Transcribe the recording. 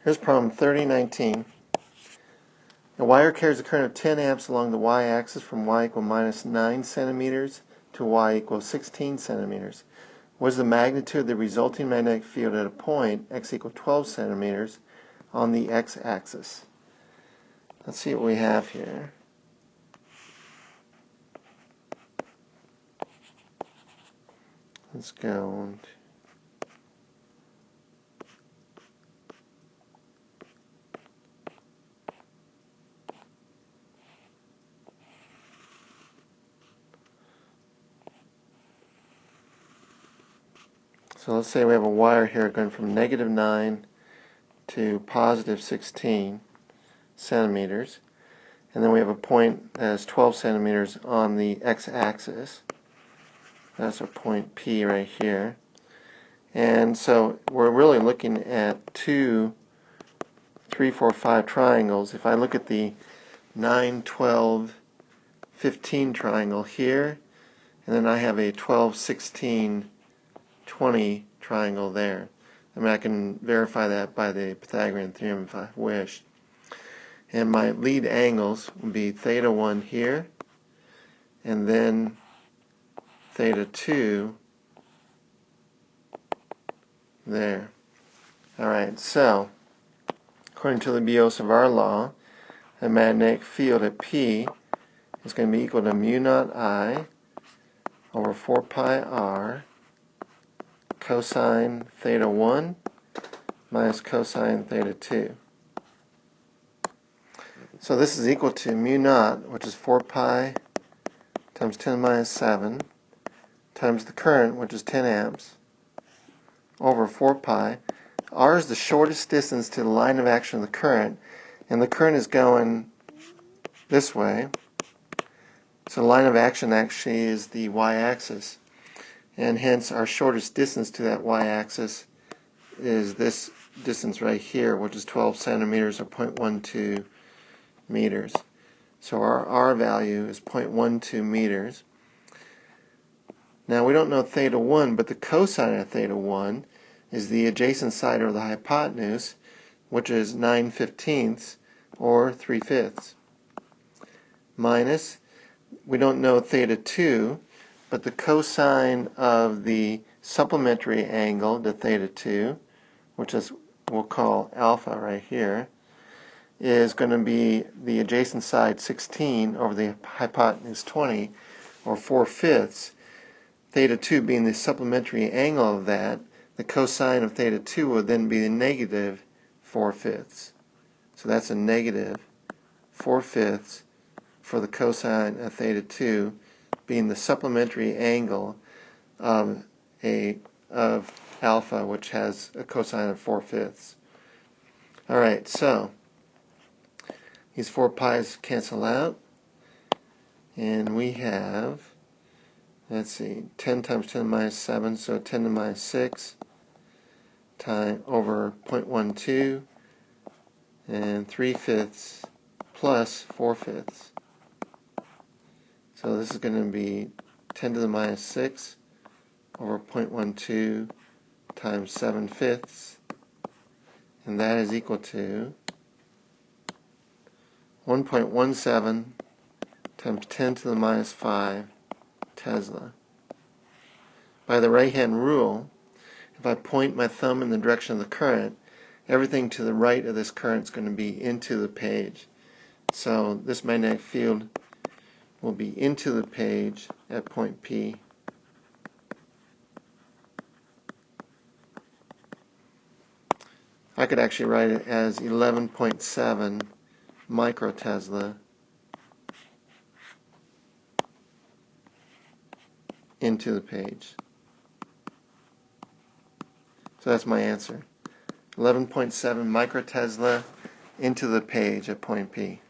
Here's problem 3019. A wire carries a current of 10 amps along the y-axis from y equal minus 9 centimeters to y equals 16 centimeters. What is the magnitude of the resulting magnetic field at a point x equal 12 centimeters on the x-axis? Let's see what we have here. Let's go. So let's say we have a wire here going from negative 9 to positive 16 centimeters. And then we have a point that is 12 centimeters on the x-axis. That's our point P right here. And so we're really looking at 2, 3, 4, 5 triangles. If I look at the 9, 12, 15 triangle here, and then I have a 12, 16, 20 triangle there. I mean, I can verify that by the Pythagorean theorem if I wish. And my lead angles would be theta 1 here, and then theta 2 there. Alright, so according to the Biot-Savart law, the magnetic field at P is going to be equal to mu naught I over 4 pi r cosine theta 1 minus cosine theta 2. So this is equal to mu naught, which is 4 pi times 10 to the minus 7, times the current, which is 10 amps, over 4 pi. R is the shortest distance to the line of action of the current, and the current is going this way. So the line of action actually is the y-axis, and hence our shortest distance to that y-axis is this distance right here, which is 12 centimeters or 0.12 meters. So our R value is 0.12 meters. Now we don't know theta 1, but the cosine of theta 1 is the adjacent side of the hypotenuse, which is 9/15 or 3/5. Minus, we don't know theta 2, but the cosine of the supplementary angle to theta 2, which is we'll call alpha right here, is going to be the adjacent side 16 over the hypotenuse 20, or 4/5. Theta 2 being the supplementary angle of that, the cosine of theta 2 will then be the negative 4/5. So that's a negative 4/5 for the cosine of theta 2 being the supplementary angle of alpha, which has a cosine of 4/5. Alright, so these 4 pi's cancel out, and we have, let's see, 10 times 10 to the minus 7, so 10 to the minus 6 time over 0.12, and 3/5 plus 4/5. So this is going to be 10 to the minus 6 over 0.12 times 7/5, and that is equal to 1.17 times 10 to the minus 5 Tesla. By the right-hand rule, if I point my thumb in the direction of the current, everything to the right of this current is going to be into the page. So this magnetic field will be into the page at point P. I could actually write it as 11.7 microtesla into the page. So that's my answer. 11.7 microtesla into the page at point P.